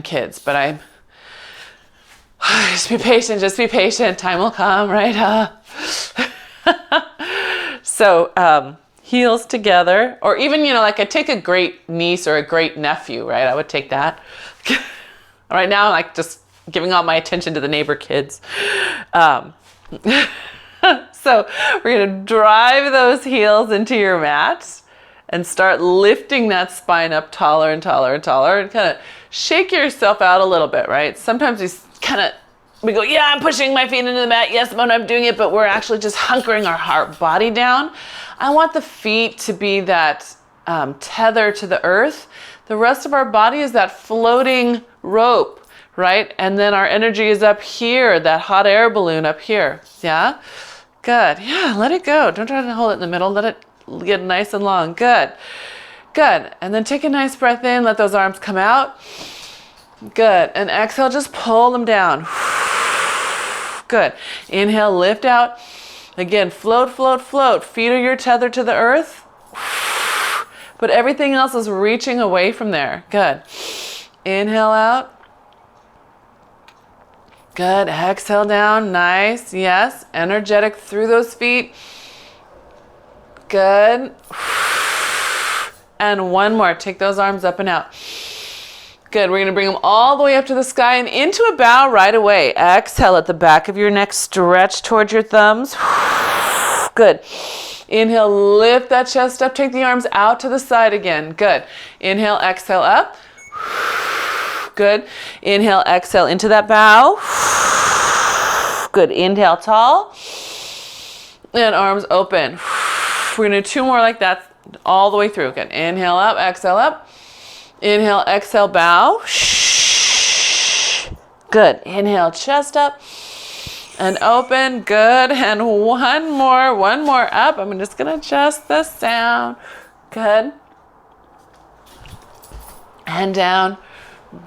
kids, but just be patient, time will come, right? So heels together, or even, like I take a great niece or a great nephew, right? I would take that. Right now, like just giving all my attention to the neighbor kids. So we're going to drive those heels into your mat and start lifting that spine up taller and taller and taller, and kind of shake yourself out a little bit, right? Sometimes we go, yeah, I'm pushing my feet into the mat. Yes, Mona, I'm doing it, but we're actually just hunkering our heart body down. I want the feet to be that tether to the earth. The rest of our body is that floating rope, right? And then our energy is up here, that hot air balloon up here. Yeah? Good. Yeah, let it go. Don't try to hold it in the middle. Let it get nice and long. Good. Good. And then take a nice breath in. Let those arms come out. Good. And exhale, just pull them down. Good. Inhale, lift out. Again, float, float, float. Feet are your tether to the earth. But everything else is reaching away from there. Good. Inhale out. Good. Exhale down. Nice. Yes. Energetic through those feet. Good. And one more. Take those arms up and out. Good. We're going to bring them all the way up to the sky and into a bow right away. Exhale at the back of your neck. Stretch towards your thumbs. Good. Inhale, lift that chest up. Take the arms out to the side again. Good. Inhale, exhale up. Good. Inhale, exhale into that bow. Good. Inhale, tall. And arms open. We're going to do 2 more like that all the way through. Good. Inhale up, exhale up. Inhale, exhale, bow. Good. Inhale, chest up and open. Good. And one more up. I'm just going to adjust the sound. Good. And down.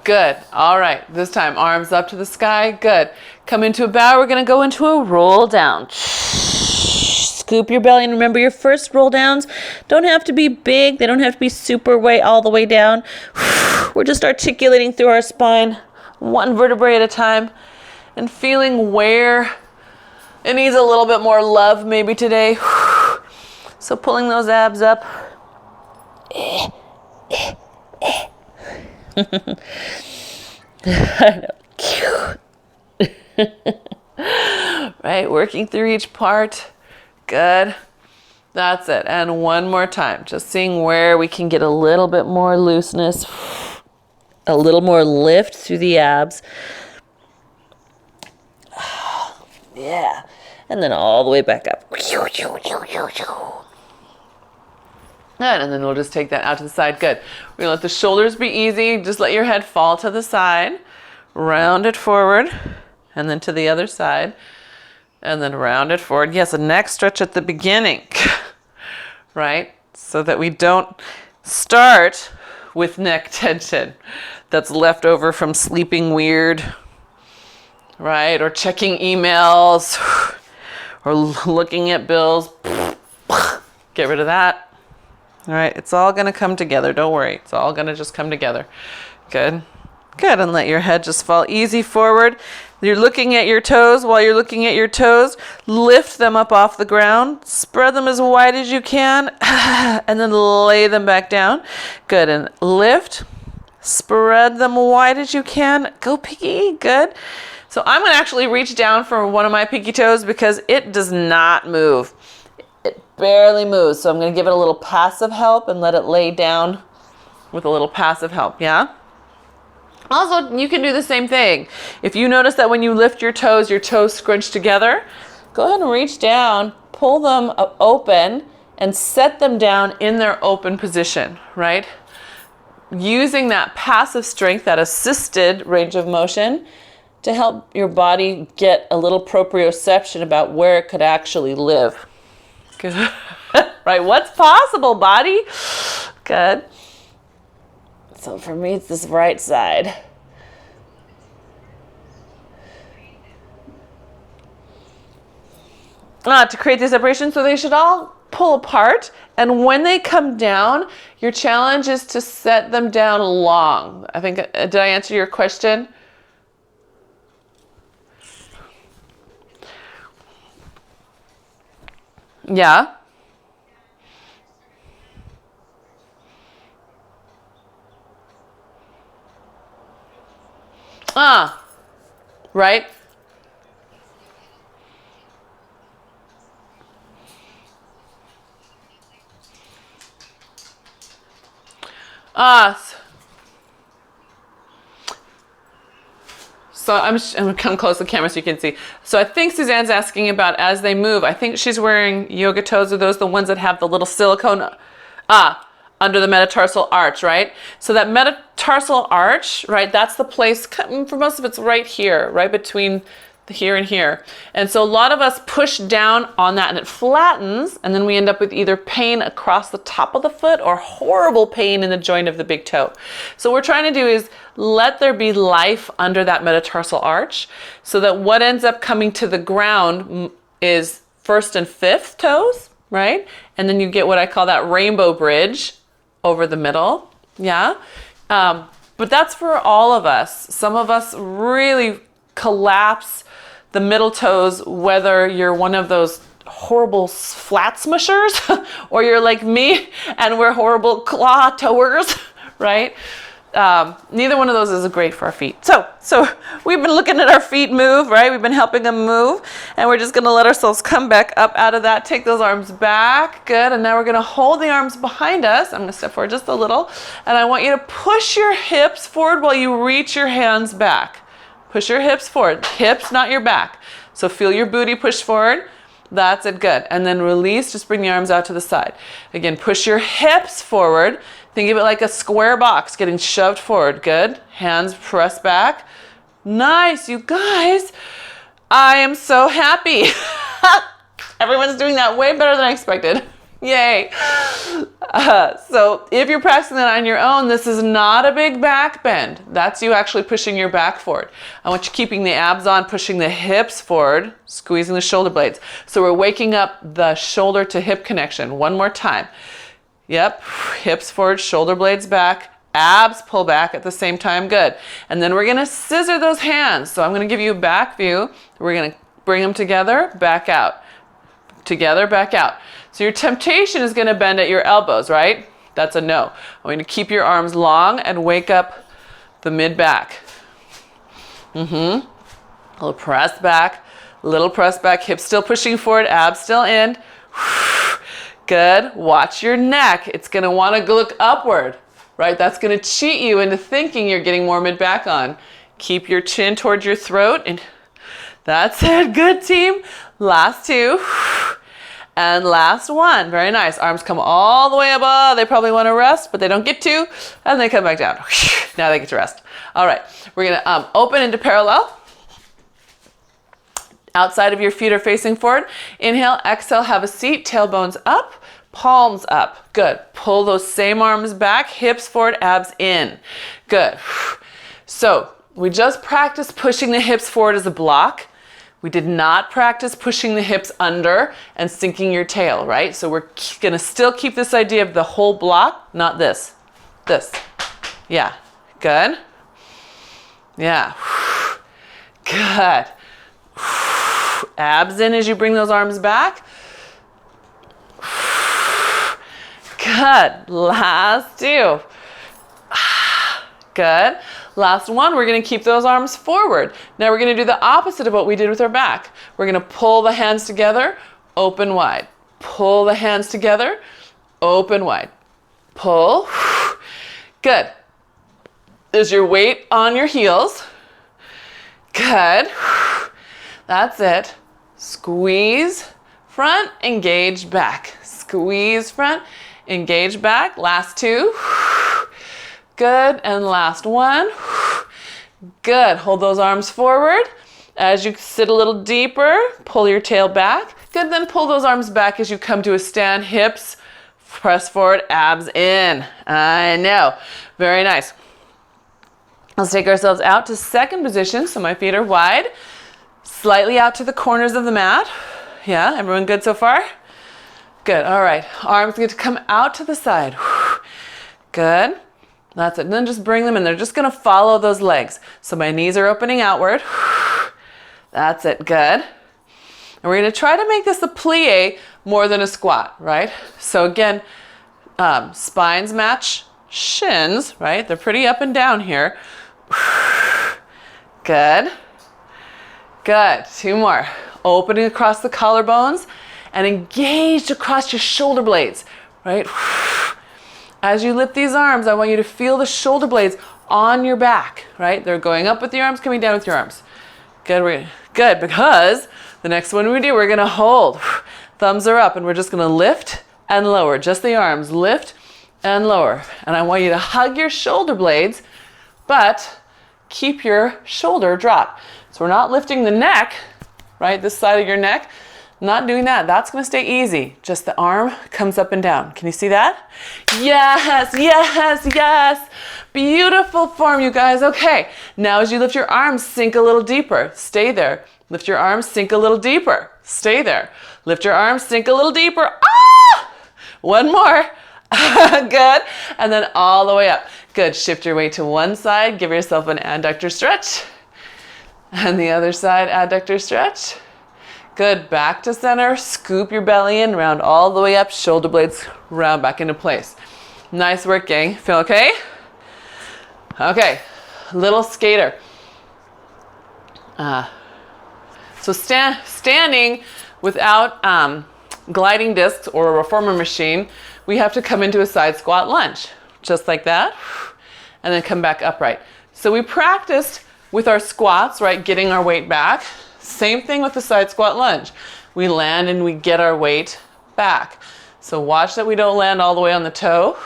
Good. All right. This time, arms up to the sky. Good. Come into a bow. We're going to go into a roll down. Scoop your belly, and remember your first roll downs don't have to be big. They don't have to be super all the way down. We're just articulating through our spine, one vertebrae at a time, and feeling where it needs a little bit more love maybe today. So pulling those abs up. I know. Right, working through each part. Good. That's it. And one more time. Just seeing where we can get a little bit more looseness, a little more lift through the abs. Yeah. And then all the way back up. Good. And then we'll just take that out to the side. Good. We're going to let the shoulders be easy. Just let your head fall to the side. Round it forward. And then to the other side. And then round it forward. Yes, a neck stretch at the beginning. Right? So that we don't start with neck tension that's left over from sleeping weird. Right? Or checking emails. Or looking at bills. Get rid of that. All right, it's all going to come together. Don't worry. It's all going to just come together. Good. Good. And let your head just fall easy forward. You're looking at your toes. While you're looking at your toes, lift them up off the ground. Spread them as wide as you can. And then lay them back down. Good. And lift. Spread them wide as you can. Go pinky. Good. So I'm going to actually reach down for one of my pinky toes because it does not move. It barely moves. So I'm going to give it a little passive help and let it lay down with a little passive help. Yeah? Also, you can do the same thing. If you notice that when you lift your toes scrunch together, go ahead and reach down, pull them open, and set them down in their open position, right? Using that passive strength, that assisted range of motion, to help your body get a little proprioception about where it could actually live. Good. Right? What's possible, body? Good. So for me, it's this right side. To create the separation, so they should all pull apart. And when they come down, your challenge is to set them down long. I think, did I answer your question? Yeah. Right? So I'm gonna come close to the camera so you can see. So I think Suzanne's asking about as they move. I think she's wearing yoga toes. Are those the ones that have the little silicone under the metatarsal arch, right? So that metatarsal arch, right, that's the place, for most of it's right here, right between here and here. And so a lot of us push down on that and it flattens, and then we end up with either pain across the top of the foot or horrible pain in the joint of the big toe. So what we're trying to do is let there be life under that metatarsal arch so that what ends up coming to the ground is first and fifth toes, right? And then you get what I call that rainbow bridge over the middle, yeah? But that's for all of us. Some of us really collapse the middle toes, whether you're one of those horrible flat smushers or you're like me and we're horrible claw toers, right? Neither one of those is great for our feet. So we've been looking at our feet move, right? We've been helping them move, and we're just gonna let ourselves come back up out of that. Take those arms back, good. And now we're gonna hold the arms behind us. I'm gonna step forward just a little, and I want you to push your hips forward while you reach your hands back. Push your hips forward, hips, not your back. So feel your booty push forward. That's it, good. And then release, just bring the arms out to the side. Again, push your hips forward. Think of it like a square box getting shoved forward, good. Hands press back. Nice, you guys. I am so happy. Everyone's doing that way better than I expected. Yay. So if you're practicing that on your own, this is not a big back bend. That's you actually pushing your back forward. I want you keeping the abs on, pushing the hips forward, squeezing the shoulder blades. So we're waking up the shoulder to hip connection. One more time. Yep, hips forward, shoulder blades back, abs pull back at the same time, good. And then we're gonna scissor those hands. So I'm gonna give you a back view. We're gonna bring them together, back out. Together, back out. So your temptation is gonna bend at your elbows, right? That's a no. I want you to keep your arms long and wake up the mid-back. A little press back, hips still pushing forward, abs still in. Good, watch your neck. It's gonna wanna look upward, right? That's gonna cheat you into thinking you're getting more mid-back on. Keep your chin towards your throat, and that's it, good team. Last two, and last one, very nice. Arms come all the way above. They probably wanna rest, but they don't get to, and they come back down. Now they get to rest. All right, we're gonna open into parallel. Outside of your feet are facing forward. Inhale, exhale, have a seat, tailbones up, palms up. Good. Pull those same arms back, hips forward, abs in. Good. So we just practiced pushing the hips forward as a block. We did not practice pushing the hips under and sinking your tail, right? So we're gonna still keep this idea of the whole block, not this. This. Yeah. Good. Yeah. Good. Abs in as you bring those arms back. Good. Last two. Good. Last one, we're gonna keep those arms forward. Now we're gonna do the opposite of what we did with our back. We're gonna pull the hands together, open wide. Pull the hands together, open wide. Pull. Good. Is your weight on your heels? Good. That's it. Squeeze front, engage back. Squeeze front, engage back. Last two. Good. And last one. Good. Hold those arms forward. As you sit a little deeper, pull your tail back. Good. Then pull those arms back as you come to a stand. Hips press forward, abs in. I know. Very nice. Let's take ourselves out to second position. So my feet are wide. Slightly out to the corners of the mat. Yeah, everyone good so far? Good. All right. Arms get to come out to the side. Good. That's it. And then just bring them in. They're just going to follow those legs. So my knees are opening outward. That's it. Good. And we're going to try to make this a plie more than a squat, right? So again, spines match shins, right? They're pretty up and down here. Good. Good. 2 more. Opening across the collarbones and engaged across your shoulder blades, right? As you lift these arms, I want you to feel the shoulder blades on your back, right? They're going up with your arms, coming down with your arms. Good. Good, because the next one we do, we're going to hold. Thumbs are up, and we're just going to lift and lower. Just the arms. Lift and lower. And I want you to hug your shoulder blades, but keep your shoulder drop. So we're not lifting the neck, right? This side of your neck. Not doing that. That's going to stay easy. Just the arm comes up and down. Can you see that? Yes, yes, yes. Beautiful form, you guys. Okay. Now as you lift your arms, sink a little deeper. Stay there. Lift your arms, sink a little deeper. Stay there. Lift your arms, sink a little deeper. Ah! One more. Good. And then all the way up. Good. Shift your weight to one side. Give yourself an adductor stretch. And the other side, adductor stretch. Good. Back to center. Scoop your belly in. Round all the way up. Shoulder blades round back into place. Nice work, gang. Feel okay? Okay. Little skater. So standing without gliding discs or a reformer machine, we have to come into a side squat lunge. Just like that. And then come back upright. So we practiced with our squats, right? Getting our weight back. Same thing with the side squat lunge. We land and we get our weight back. So watch that we don't land all the way on the toe.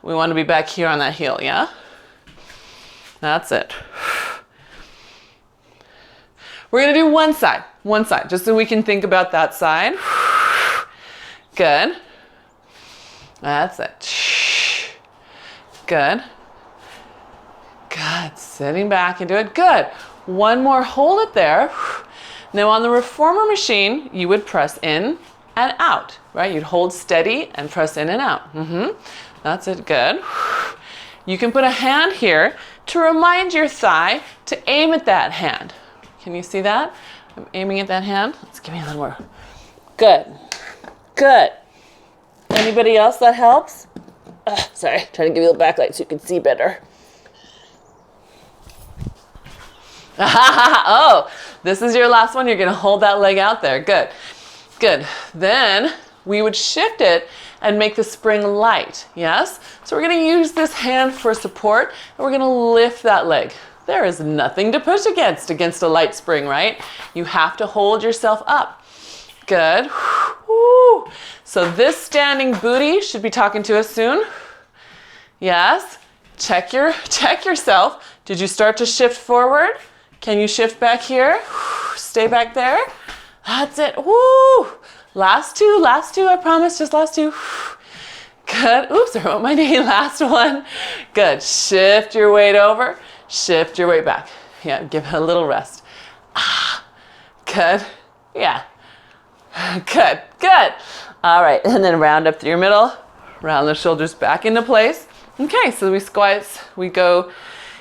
We want to be back here on that heel, yeah? That's it. We're going to do one side, just so we can think about that side. Good. That's it. Good. Good. Sitting back into it. Good. One more. Hold it there. Now on the reformer machine, you would press in and out, right? You'd hold steady and press in and out. That's it. Good. You can put a hand here to remind your thigh to aim at that hand. Can you see that? I'm aiming at that hand. Let's give me a little more. Good. Good. Anybody else that helps? Sorry, trying to give you a little backlight so you can see better. Oh, this is your last one. You're going to hold that leg out there. Good. Good. Then we would shift it and make the spring light. Yes? So we're going to use this hand for support and we're going to lift that leg. There is nothing to push against a light spring, right? You have to hold yourself up. Good. Woo. So this standing booty should be talking to us soon. Yes. Check yourself. Did you start to shift forward? Can you shift back here? Stay back there. That's it. Woo. Last two, I promise, just last two. Good. Oops, I wrote my name. Last one. Good. Shift your weight over. Shift your weight back. Yeah, give it a little rest. Good. Yeah. Good. Good. All right, and then round up through your middle. Round the shoulders back into place. Okay, so we go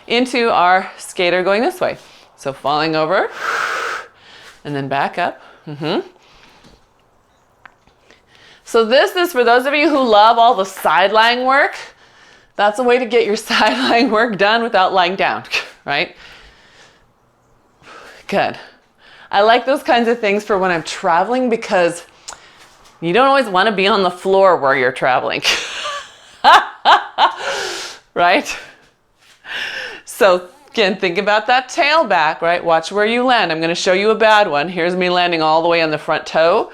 into our skater going this way. So falling over and then back up. So this is for those of you who love all the side lying work. That's a way to get your side lying work done without lying down, right? Good. I like those kinds of things for when I'm traveling because you don't always want to be on the floor where you're traveling. Right? So again, think about that tailback, right? Watch where you land. I'm going to show you a bad one. Here's me landing all the way on the front toe.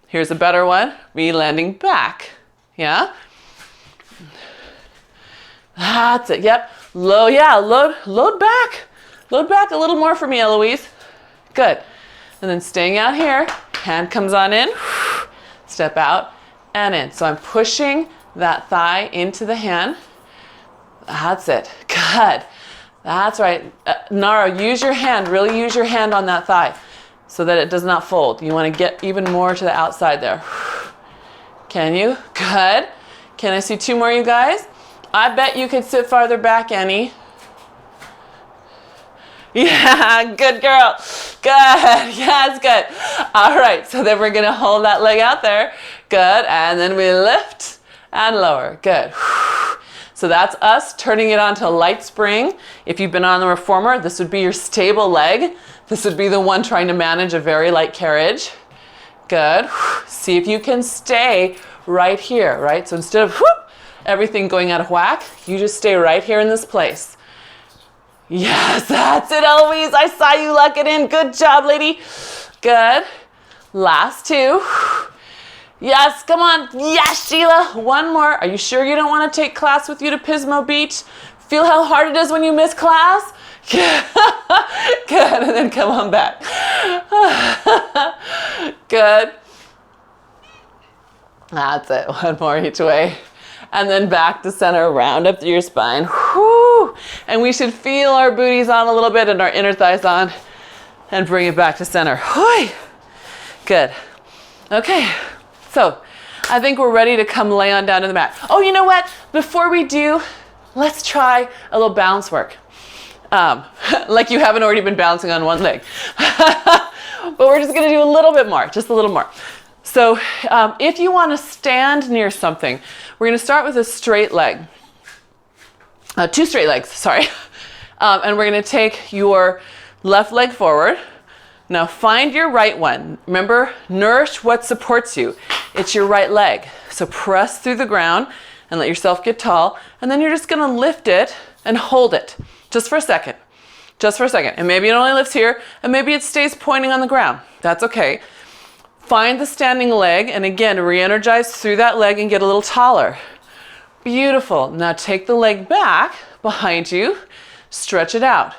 Here's a better one. Me landing back. Yeah? That's it. Yep. Load back. Load back a little more for me, Eloise. Good. And then staying out here, hand comes on in, step out and in. So I'm pushing that thigh into the hand. That's it. Good. That's right. Nara, use your hand. Really use your hand on that thigh so that it does not fold. You want to get even more to the outside there. Can you? Good. Can I see 2 more, you guys? I bet you could sit farther back, Annie. Yeah, good girl. Good. Yes, good. All right, so then we're going to hold that leg out there. Good. And then we lift and lower. Good. So that's us turning it onto a light spring. If you've been on the reformer, this would be your stable leg. This would be the one trying to manage a very light carriage. Good. See if you can stay right here, right? So instead of everything going out of whack, you just stay right here in this place. Yes, that's it, Eloise. I saw you lock it in. Good job, lady. Good. Last 2. Yes, come on. Yes, Sheila. 1 more. Are you sure you don't want to take class with you to Pismo Beach? Feel how hard it is when you miss class? Good. Good. And then come on back. Good. That's it. 1 more each way. And then back to center, round up through your spine. Whoo! And we should feel our booties on a little bit and our inner thighs on. And bring it back to center. Hoi! Good. Okay. So I think we're ready to come lay on down to the mat. Oh, you know what? Before we do, let's try a little balance work. Like you haven't already been balancing on one leg. But we're just going to do a little bit more, just a little more. So if you want to stand near something, we're going to start with a straight leg. 2 straight legs, sorry. And we're going to take your left leg forward. Now find your right one. Remember, nourish what supports you. It's your right leg. So press through the ground and let yourself get tall. And then you're just going to lift it and hold it just for a second. Just for a second. And maybe it only lifts here and maybe it stays pointing on the ground. That's okay. Find the standing leg and again, re-energize through that leg and get a little taller. Beautiful. Now take the leg back behind you, stretch it out.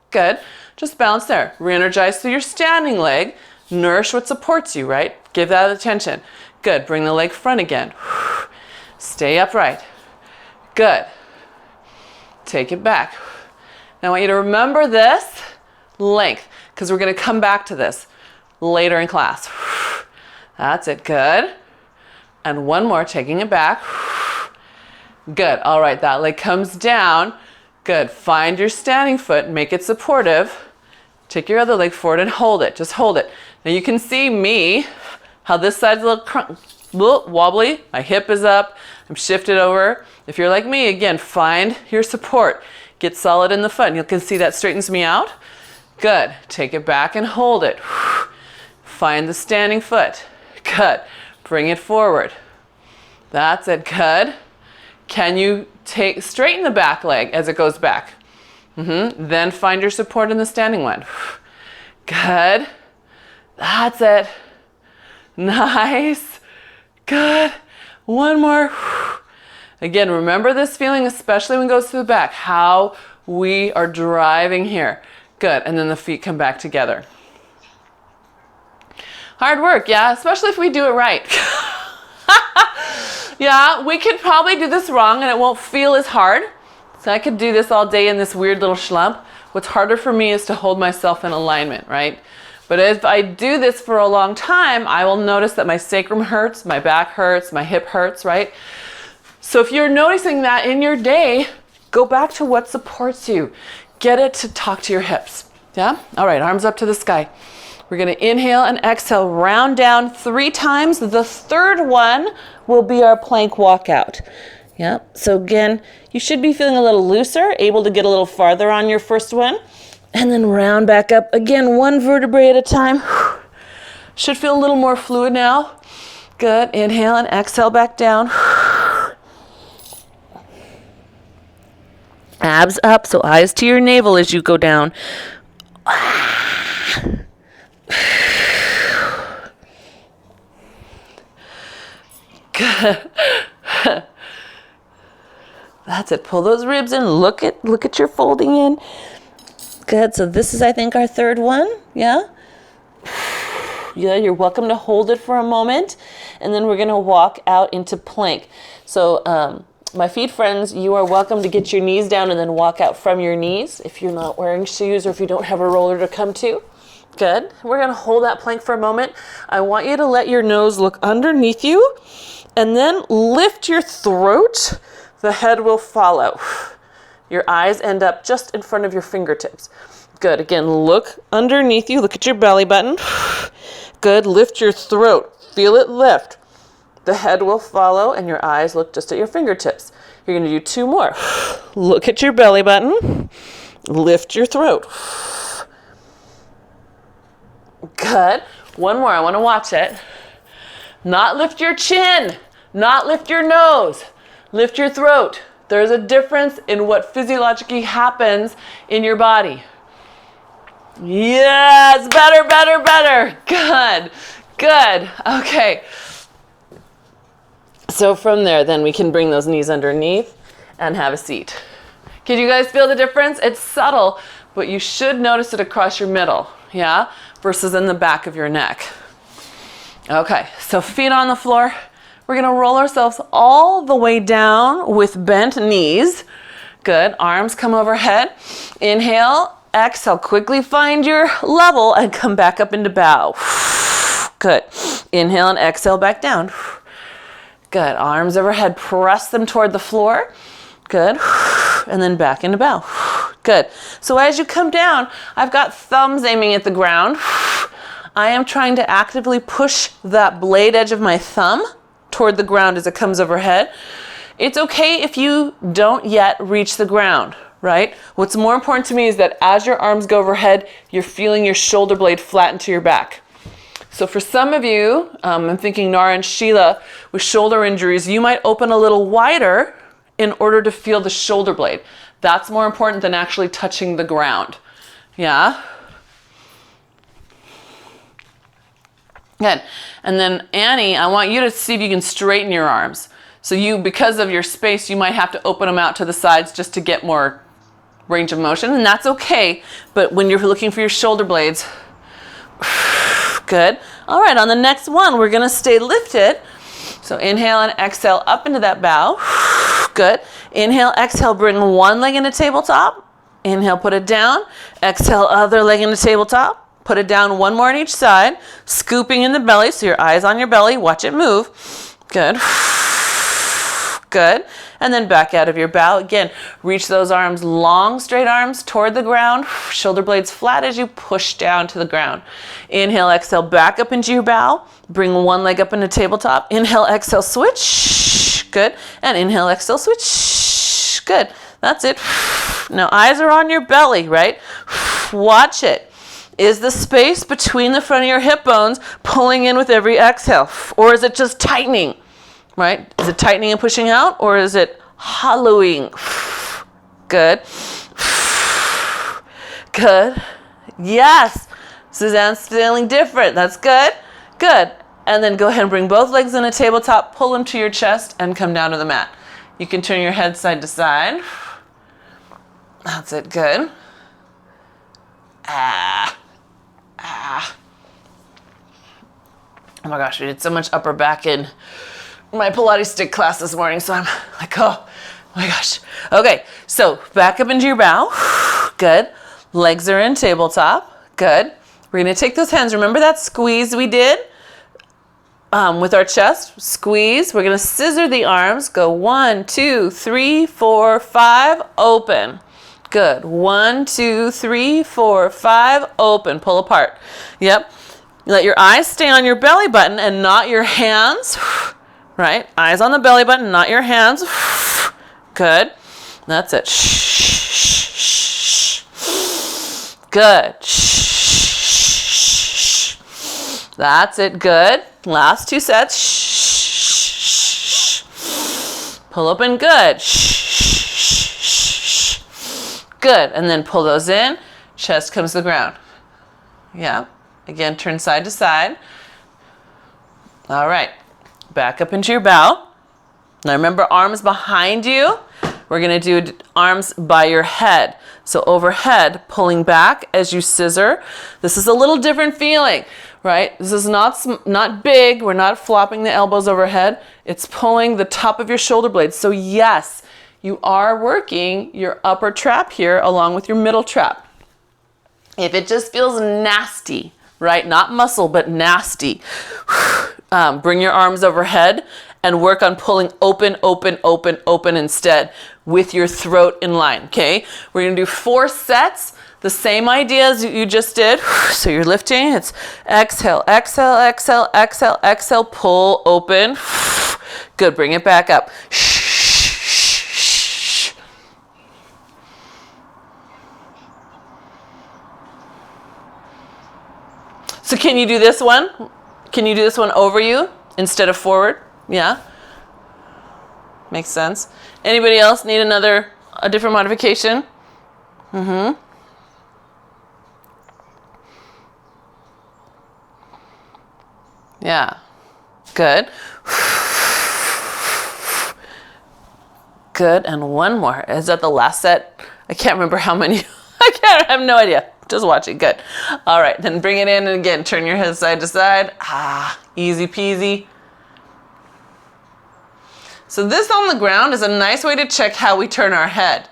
Good. Just balance there. Re-energize through your standing leg. Nourish what supports you, right? Give that attention. Good. Bring the leg front again. Stay upright. Good. Take it back. Now I want you to remember this length because we're going to come back to this later in class. That's it. Good. And 1 more, taking it back. Good. All right, that leg comes down. Good. Find your standing foot, make it supportive. Take your other leg forward and hold it. Just hold it. Now you can see me, how this side's a little wobbly. My hip is up. I'm shifted over. If you're like me, again, find your support. Get solid in the foot. And you can see that straightens me out. Good. Take it back and hold it. Find the standing foot. Good. Bring it forward. That's it. Good. Can you straighten the back leg as it goes back? Then find your support in the standing one. Good. That's it. Nice. Good. 1 more. Again, remember this feeling, especially when it goes to the back, how we are driving here. Good. And then the feet come back together. Hard work, yeah, especially if we do it right. Yeah, we could probably do this wrong and it won't feel as hard. So I could do this all day in this weird little schlump. What's harder for me is to hold myself in alignment, right? But if I do this for a long time, I will notice that my sacrum hurts, my back hurts, my hip hurts, right? So if you're noticing that in your day, go back to what supports you. Get it to talk to your hips, yeah? All right, arms up to the sky. We're going to inhale and exhale, round down 3 times. The 3rd one will be our plank walkout. Yeah, so again, you should be feeling a little looser, able to get a little farther on your first one. And then round back up. Again, 1 vertebrae at a time. Should feel a little more fluid now. Good. Inhale and exhale back down. Abs up, so eyes to your navel as you go down. Good. That's it. Pull those ribs in. Look at your folding in. Good. So this is, I think, our 3rd one. Yeah. Yeah, you're welcome to hold it for a moment. And then we're going to walk out into plank. So my feet friends, you are welcome to get your knees down and then walk out from your knees if you're not wearing shoes or if you don't have a roller to come to. Good. We're going to hold that plank for a moment. I want you to let your nose look underneath you and then lift your throat. The head will follow. Your eyes end up just in front of your fingertips. Good. Again, look underneath you. Look at your belly button. Good. Lift your throat. Feel it lift. The head will follow and your eyes look just at your fingertips. You're going to do 2 more. Look at your belly button. Lift your throat. Good. 1 more. I want to watch it. Not lift your chin. Not lift your nose. Lift your throat. There's a difference in what physiologically happens in your body. Yes. Better, better, better. Good. Good. Okay. So from there, then we can bring those knees underneath and have a seat. Can you guys feel the difference? It's subtle, but you should notice it across your middle, yeah? Versus in the back of your neck. Okay, so feet on the floor. We're gonna roll ourselves all the way down with bent knees. Good, arms come overhead. Inhale, exhale, quickly find your level and come back up into bow. Good, inhale and exhale back down. Good, arms overhead, press them toward the floor. Good, and then back into bow. Good, so as you come down, I've got thumbs aiming at the ground. I am trying to actively push that blade edge of my thumb toward the ground as it comes overhead. It's okay if you don't yet reach the ground, right? What's more important to me is that as your arms go overhead, you're feeling your shoulder blade flatten to your back. So for some of you, I'm thinking Nara and Sheila with shoulder injuries, you might open a little wider in order to feel the shoulder blade. That's more important than actually touching the ground. Yeah? Good. And then Annie, I want you to see if you can straighten your arms. So you, because of your space, you might have to open them out to the sides just to get more range of motion, and that's okay. But when you're looking for your shoulder blades, good. All right, on the next one, we're gonna stay lifted. So inhale and exhale up into that bow. Good. Inhale, exhale, bring one leg into tabletop. Inhale, put it down. Exhale, other leg into tabletop. Put it down, 1 more on each side. Scooping in the belly, so your eyes on your belly. Watch it move. Good. Good. And then back out of your bow. Again, reach those arms, long, straight arms toward the ground. Shoulder blades flat as you push down to the ground. Inhale, exhale, back up into your bow. Bring one leg up into tabletop. Inhale, exhale, switch. Good. And inhale, exhale, switch. Good. That's it. Now eyes are on your belly, right? Watch it. Is the space between the front of your hip bones pulling in with every exhale? Or is it just tightening? Right? Is it tightening and pushing out, or is it hollowing? Good. Good. Yes. Suzanne's feeling different. That's good. Good. And then go ahead and bring both legs in a tabletop, pull them to your chest, and come down to the mat. You can turn your head side to side. That's it. Good. Oh my gosh, we did so much upper back in my Pilates stick class this morning, so I'm like, oh my gosh. Okay, so back up into your bow. Good. Legs are in tabletop. Good. We're going to take those hands. Remember that squeeze we did with our chest? Squeeze. We're going to scissor the arms. Go 1, 2, 3, 4, 5. Open. Good. 1, 2, 3, 4, 5. Open. Pull apart. Yep. Let your eyes stay on your belly button and not your hands. Right? Eyes on the belly button, not your hands. Good. That's it. Good. That's it. Good. Last 2 sets. Pull open. Good. Good. And then pull those in. Chest comes to the ground. Yeah. Again, turn side to side. All right. Back up into your bow. Now remember, arms behind you. We're going to do arms by your head. So overhead, pulling back as you scissor. This is a little different feeling, right? This is not big. We're not flopping the elbows overhead. It's pulling the top of your shoulder blades. So yes, you are working your upper trap here along with your middle trap. If it just feels nasty, right? Not muscle, but nasty. Bring your arms overhead and work on pulling open, open, open, open instead with your throat in line, okay? We're gonna do 4 sets, the same idea as you just did. So you're lifting, it's exhale, exhale, exhale, exhale, exhale, pull, open. Good, bring it back up. So can you do this one? Can you do this one over you instead of forward? Yeah? Makes sense. Anybody else need a different modification? Yeah. Good. Good, and one more. Is that the last set? I can't remember how many. I have no idea. Just watch it. Good. All right, then bring it in and again, turn your head side to side. Easy peasy. So this on the ground is a nice way to check how we turn our head.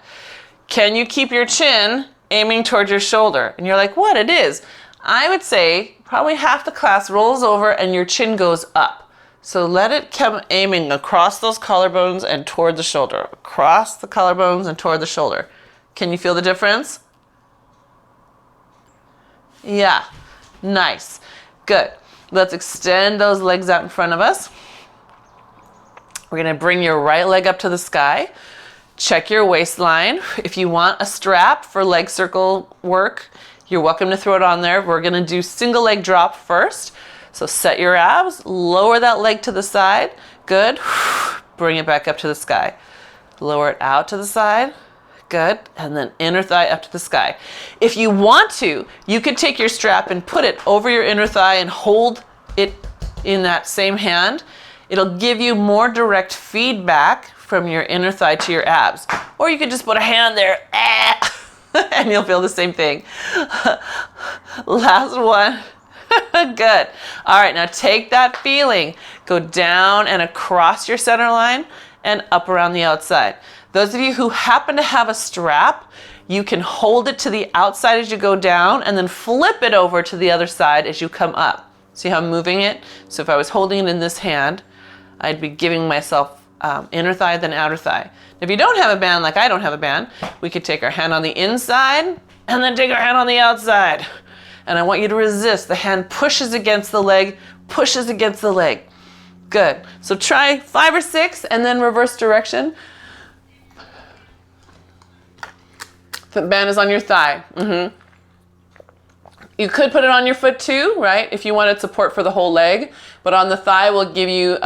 Can you keep your chin aiming towards your shoulder? And you're like, what? It is. I would say probably half the class rolls over and your chin goes up. So let it come aiming across those collarbones and toward the shoulder. Across the collarbones and toward the shoulder. Can you feel the difference? Yeah, nice, good. Let's extend those legs out in front of us. We're gonna bring your right leg up to the sky. Check your waistline. If you want a strap for leg circle work, you're welcome to throw it on there. We're gonna do single leg drop first. So set your abs, lower that leg to the side. Good, bring it back up to the sky. Lower it out to the side. Good, and then inner thigh up to the sky. If you want to, you could take your strap and put it over your inner thigh and hold it in that same hand. It'll give you more direct feedback from your inner thigh to your abs. Or you could just put a hand there, and you'll feel the same thing. Last one. Good. All right, now take that feeling. Go down and across your center line and up around the outside. Those of you who happen to have a strap, you can hold it to the outside as you go down and then flip it over to the other side as you come up. See how I'm moving it? So if I was holding it in this hand, I'd be giving myself inner thigh, then outer thigh. If you don't have a band, like I don't have a band, we could take our hand on the inside and then take our hand on the outside. And I want you to resist. The hand pushes against the leg, pushes against the leg. Good. So try 5 or 6 and then reverse direction. The band is on your thigh. You could put it on your foot too, right? If you wanted support for the whole leg, but on the thigh will give you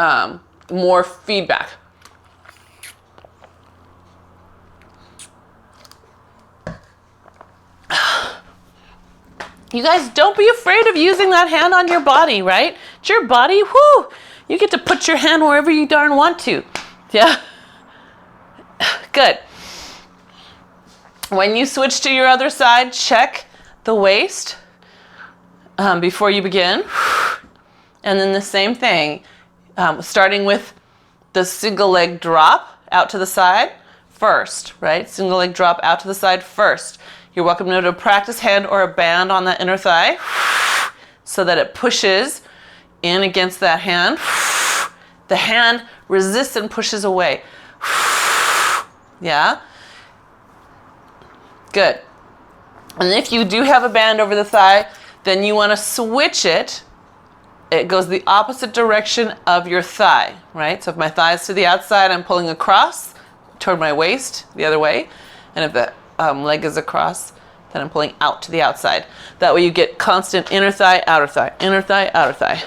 more feedback. You guys, don't be afraid of using that hand on your body, right? It's your body, whoo! You get to put your hand wherever you darn want to. Yeah? Good. When you switch to your other side, check the waist before you begin. And then the same thing, starting with the single leg drop out to the side first, right? Single leg drop out to the side first. You're welcome to do a practice hand or a band on that inner thigh so that it pushes in against that hand. The hand resists and pushes away. Yeah? Good. And if you do have a band over the thigh, then you want to switch it. It goes the opposite direction of your thigh, right? So if my thigh is to the outside, I'm pulling across toward my waist the other way. And if the leg is across, then I'm pulling out to the outside. That way you get constant inner thigh, outer thigh, inner thigh, outer thigh.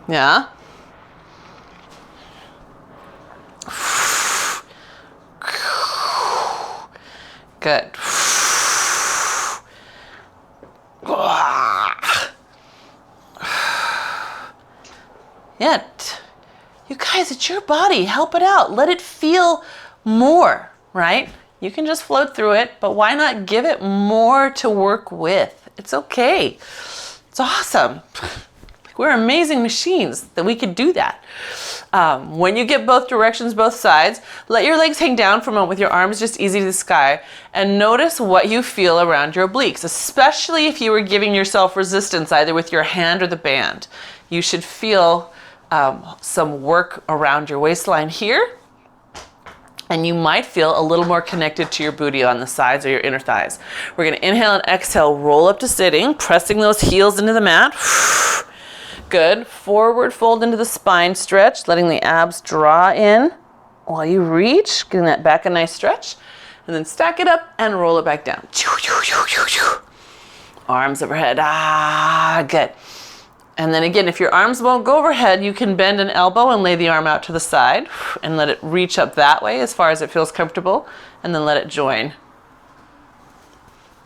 Yeah? Good. Yeah. You guys, it's your body. Help it out. Let it feel more, right? You can just float through it, but why not give it more to work with? It's okay. It's awesome. We're amazing machines that we could do that. When you get both directions, both sides, let your legs hang down for a moment with your arms just easy to the sky, and notice what you feel around your obliques, especially if you were giving yourself resistance either with your hand or the band. You should feel some work around your waistline here, and you might feel a little more connected to your booty on the sides or your inner thighs. We're going to inhale and exhale, roll up to sitting, pressing those heels into the mat. Good. Forward fold into the spine stretch, letting the abs draw in while you reach, getting that back a nice stretch, and then stack it up and roll it back down. Arms overhead. Good. And then again, if your arms won't go overhead, you can bend an elbow and lay the arm out to the side and let it reach up that way as far as it feels comfortable, and then let it join.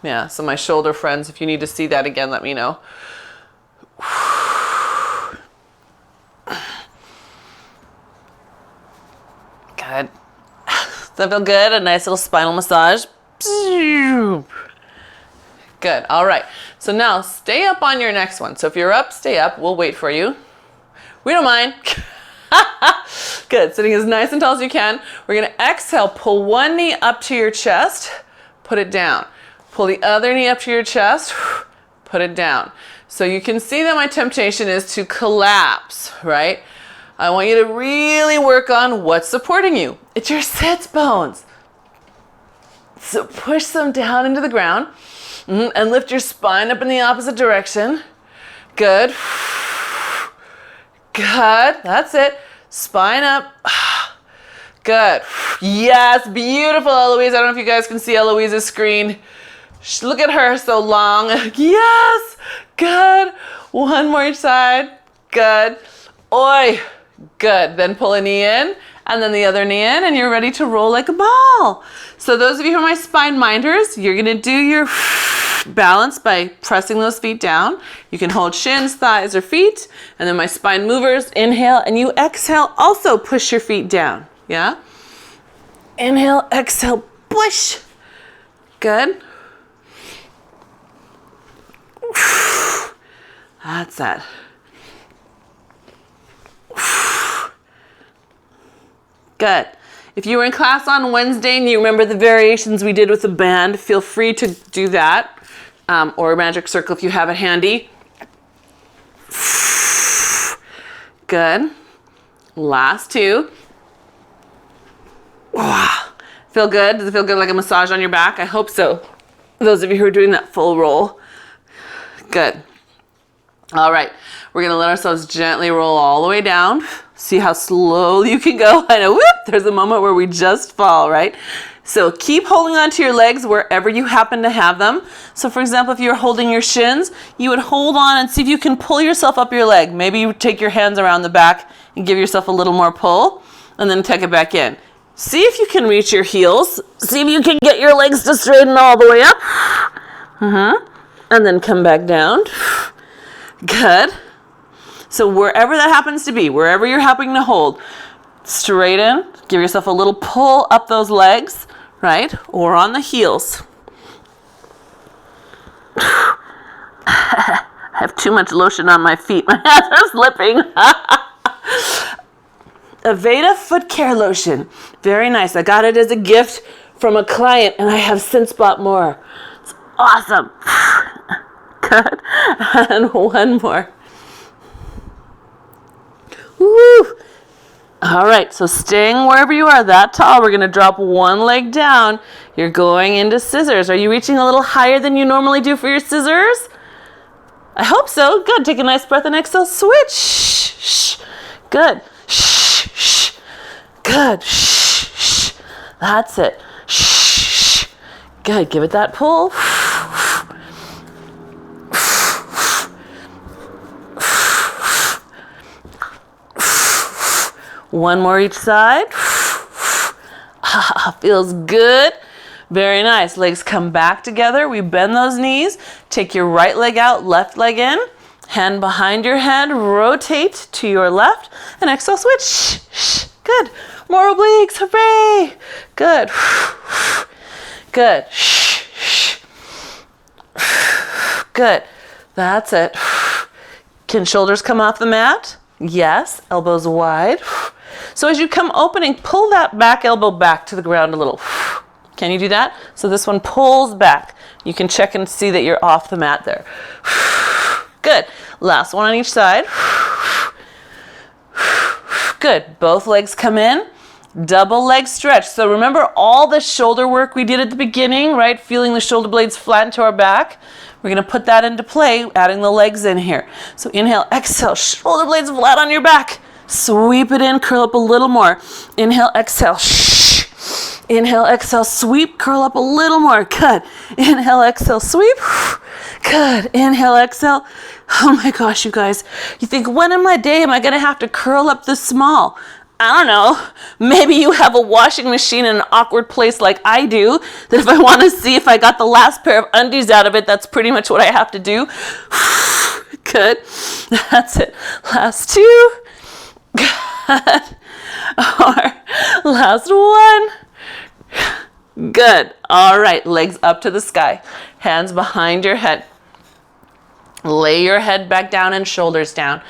Yeah, so my shoulder friends, if you need to see that again, let me know. Good. Does that feel good? A nice little spinal massage. Good. All right. So now stay up on your next one. So if you're up, stay up. We'll wait for you. We don't mind. Good. Sitting as nice and tall as you can. We're going to exhale. Pull one knee up to your chest. Put it down. Pull the other knee up to your chest. Put it down. So you can see that my temptation is to collapse, right? I want you to really work on what's supporting you. It's your sits bones. So push them down into the ground and lift your spine up in the opposite direction. Good. Good. That's it. Spine up. Good. Yes. Beautiful, Eloise. I don't know if you guys can see Eloise's screen. Look at her, so long. Yes. Good. One more each side. Good. Oi. Good. Then pull a knee in and then the other knee in, and you're ready to roll like a ball. So those of you who are my spine minders, you're going to do your balance by pressing those feet down. You can hold shins, thighs, or feet. And then my spine movers, inhale, and you exhale, also push your feet down. Yeah? Inhale, exhale, push. Good. That's that. Good. If you were in class on Wednesday and you remember the variations we did with the band, feel free to do that, or a magic circle if you have it handy. Good. Last two. Feel good? Does it feel good like a massage on your back? I hope so. Those of you who are doing that full roll. Good. All right. We're going to let ourselves gently roll all the way down. See how slowly you can go. I know, whoop, there's a moment where we just fall, right? So keep holding on to your legs wherever you happen to have them. So for example, if you're holding your shins, you would hold on and see if you can pull yourself up your leg. Maybe you take your hands around the back and give yourself a little more pull, and then take it back in. See if you can reach your heels. See if you can get your legs to straighten all the way up. And then come back down. Good. So wherever that happens to be, wherever you're happening to hold, straighten, give yourself a little pull up those legs, right? Or on the heels. I have too much lotion on my feet. My hands are slipping. Aveda foot care lotion. Very nice. I got it as a gift from a client and I have since bought more. It's awesome. Good. And one more. Woo! All right, so staying wherever you are, that tall, we're going to drop one leg down. You're going into scissors. Are you reaching a little higher than you normally do for your scissors? I hope so. Good. Take a nice breath and exhale. Switch. Shh. Good. Shh. Shh. Good. Shh. Shh. That's it. Shh. Good. Give it that pull. One more each side. Feels good. Very nice. Legs come back together. We bend those knees. Take your right leg out, left leg in. Hand behind your head. Rotate to your left. And exhale, switch. Good. More obliques. Hooray. Good. Good. Good. That's it. Can shoulders come off the mat? Yes. Elbows wide. So as you come opening, pull that back elbow back to the ground a little. Can you do that? So this one pulls back. You can check and see that you're off the mat there. Good. Last one on each side. Good. Both legs come in. Double leg stretch. So remember all the shoulder work we did at the beginning, right? Feeling the shoulder blades flatten to our back. We're going to put that into play, adding the legs in here. So inhale, exhale, shoulder blades flat on your back. Sweep it in, curl up a little more. Inhale, exhale. Inhale, exhale, sweep, curl up a little more. Good. Inhale, exhale, sweep. Good. Inhale, exhale. Oh my gosh, you guys. You think, when in my day am I going to have to curl up this small? I don't know. Maybe you have a washing machine in an awkward place like I do, that if I want to see if I got the last pair of undies out of it, that's pretty much what I have to do. Good. That's it. Last two. Good. Or last one. Good. All right. Legs up to the sky. Hands behind your head. Lay your head back down and shoulders down.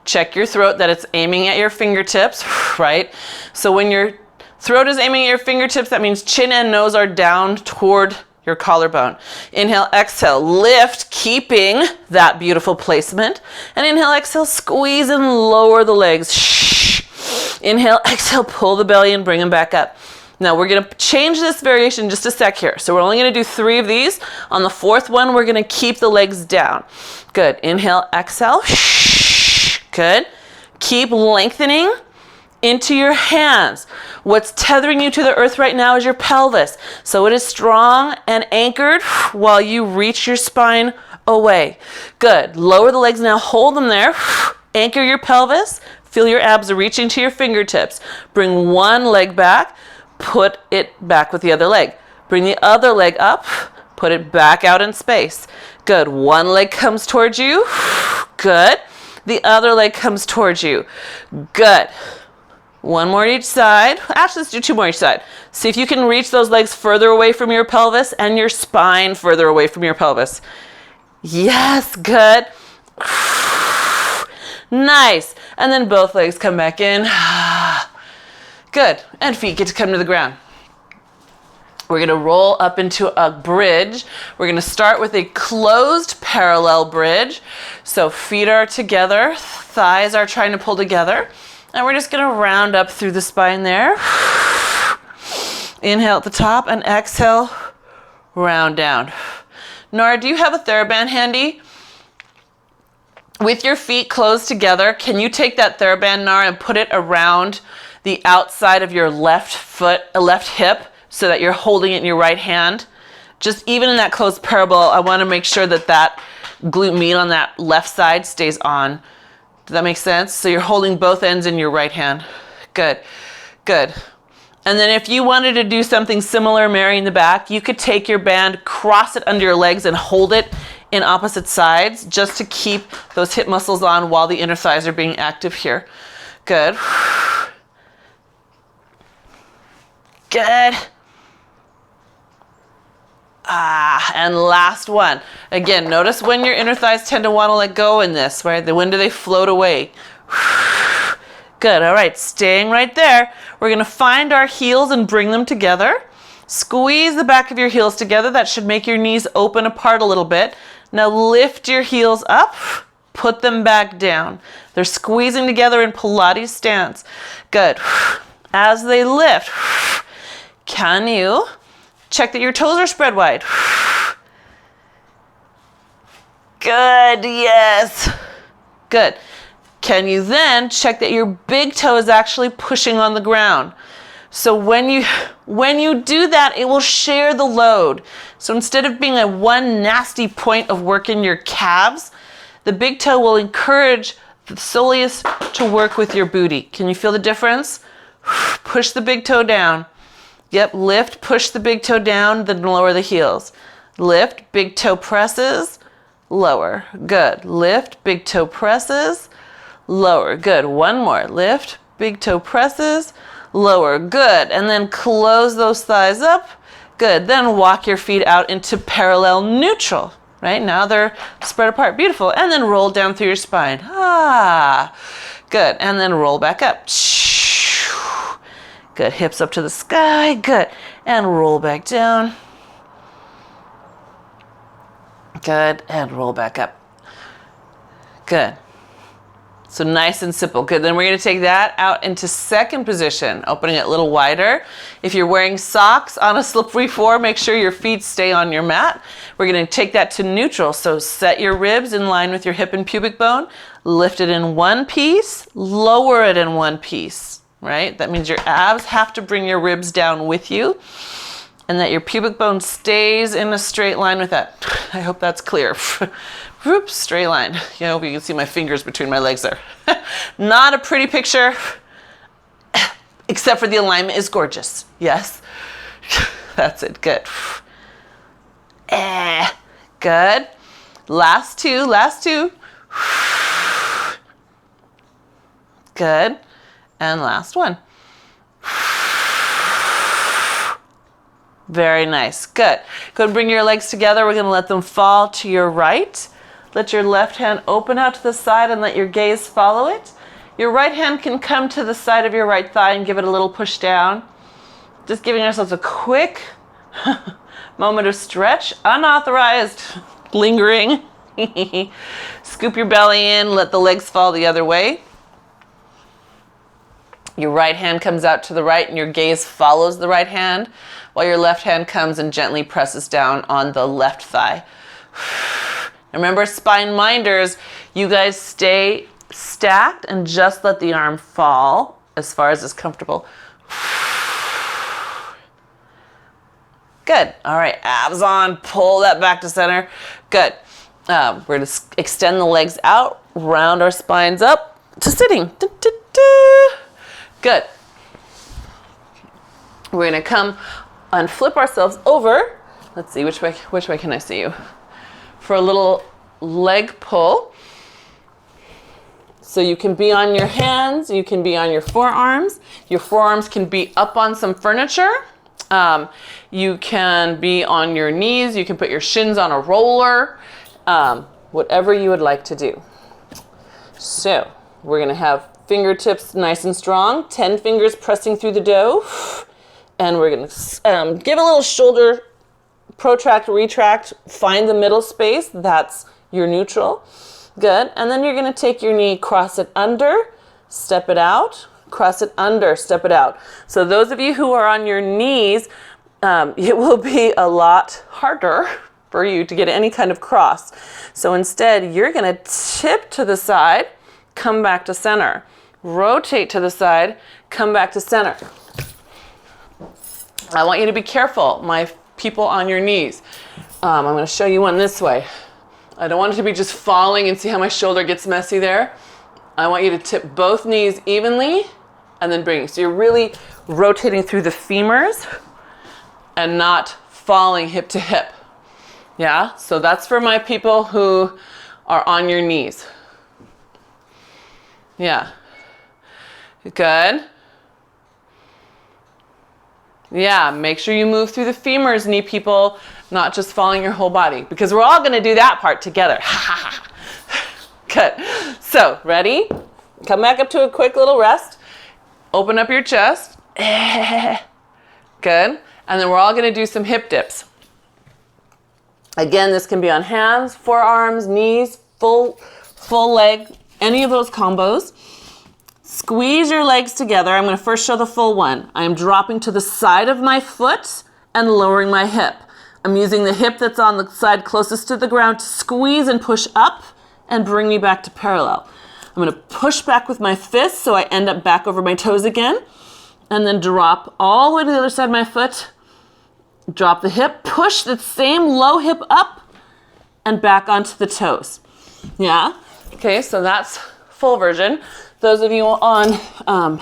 Check your throat that it's aiming at your fingertips, right? So when your throat is aiming at your fingertips, that means chin and nose are down toward your collarbone. Inhale, exhale, lift, keeping that beautiful placement. And inhale, exhale, squeeze and lower the legs. Inhale, exhale, pull the belly and bring them back up. Now we're going to change this variation just a sec here. So we're only going to do 3 of these. On the 4th one, we're going to keep the legs down. Good. Inhale, exhale. Good. Keep lengthening into your hands. What's tethering you to the earth right now is your pelvis. So it is strong and anchored while you reach your spine away. Good. Lower the legs now. Hold them there. Anchor your pelvis. Feel your abs reaching to your fingertips. Bring one leg back. Put it back with the other leg. Bring the other leg up. Put it back out in space. Good. One leg comes towards you. Good. The other leg comes towards you. Good. One more each side. Actually, let's do 2 more each side. See if you can reach those legs further away from your pelvis and your spine further away from your pelvis. Yes, good. Nice. And then both legs come back in. Good. And feet get to come to the ground. We're going to roll up into a bridge. We're going to start with a closed parallel bridge. So feet are together, thighs are trying to pull together. And we're just going to round up through the spine there. Inhale at the top and exhale, round down. Nora, do you have a TheraBand handy? With your feet closed together, can you take that TheraBand, Nora, and put it around the outside of your left foot, left hip, so that you're holding it in your right hand? Just even in that closed parallel, I want to make sure that that glute med on that left side stays on. Does that make sense? So you're holding both ends in your right hand. Good, good. And then if you wanted to do something similar, marrying the back, you could take your band, cross it under your legs and hold it in opposite sides just to keep those hip muscles on while the inner thighs are being active here. Good. Good. And last one. Again, notice when your inner thighs tend to want to let go in this, right? When do they float away? Good. All right. Staying right there. We're going to find our heels and bring them together. Squeeze the back of your heels together. That should make your knees open apart a little bit. Now lift your heels up. Put them back down. They're squeezing together in Pilates stance. Good. As they lift, can you check that your toes are spread wide? Good, yes. Good. Can you then check that your big toe is actually pushing on the ground? So when you do that, it will share the load. So instead of being a one nasty point of work in your calves, the big toe will encourage the soleus to work with your booty. Can you feel the difference? Push the big toe down. Yep, lift, push the big toe down, then lower the heels. Lift, big toe presses, lower. Good. Lift, big toe presses, lower. Good. One more. Lift, big toe presses, lower. Good. And then close those thighs up. Good. Then walk your feet out into parallel neutral. right? Now they're spread apart. Beautiful. And then roll down through your spine. Good. And then roll back up. Good. Hips up to the sky. Good. And roll back down. Good. And roll back up. Good. So nice and simple. Good. Then we're going to take that out into second position, opening it a little wider. If you're wearing socks on a slippery floor, make sure your feet stay on your mat. We're going to take that to neutral. So set your ribs in line with your hip and pubic bone. Lift it in one piece. Lower it in one piece, right? That means your abs have to bring your ribs down with you, and that your pubic bone stays in a straight line with that. I hope that's clear. Whoops, straight line. I hope you can see my fingers between my legs there. Not a pretty picture, except for the alignment is gorgeous. Yes, that's it. Good. Good. Last two. Good. And last one. Very nice. Good. Go and bring your legs together. We're going to let them fall to your right. Let your left hand open out to the side and let your gaze follow it. Your right hand can come to the side of your right thigh and give it a little push down. Just giving ourselves a quick moment of stretch. Unauthorized. Lingering. Scoop your belly in. Let the legs fall the other way. Your right hand comes out to the right and your gaze follows the right hand, while your left hand comes and gently presses down on the left thigh. Remember, spine minders, you guys stay stacked and just let the arm fall as far as is comfortable. Good. All right, abs on, pull that back to center. Good. We're going to extend the legs out, round our spines up to sitting. Good. We're going to come and flip ourselves over. Let's see, which way can I see you? For a little leg pull. So you can be on your hands, you can be on your forearms. Your forearms can be up on some furniture. You can be on your knees, you can put your shins on a roller, whatever you would like to do. So we're gonna have fingertips nice and strong, 10 fingers pressing through the dough. And we're gonna give a little shoulder protract, retract, find the middle space. That's your neutral. Good. And then you're going to take your knee, cross it under, step it out, cross it under, step it out. So those of you who are on your knees, it will be a lot harder for you to get any kind of cross. So instead, you're going to tip to the side, come back to center. Rotate to the side, come back to center. I want you to be careful, my people on your knees. I'm going to show you one this way. I don't want it to be just falling and see how my shoulder gets messy there. I want you to tip both knees evenly and then bring. So you're really rotating through the femurs and not falling hip to hip. Yeah, so that's for my people who are on your knees. Yeah. Good. Yeah, make sure you move through the femurs, knee people, not just falling your whole body, because we're all going to do that part together. Good. So, ready? Come back up to a quick little rest. Open up your chest. Good. And then we're all going to do some hip dips. Again, this can be on hands, forearms, knees, full leg, any of those combos. Squeeze your legs together. I'm going to first show the full one. I am dropping to the side of my foot and lowering my hip. I'm using the hip that's on the side closest to the ground to squeeze and push up and bring me back to parallel. I'm going to push back with my fist so I end up back over my toes again, and then drop all the way to the other side of my foot. Drop the hip, push the same low hip up and back onto the toes. Yeah? Okay, so that's full version. Those of you on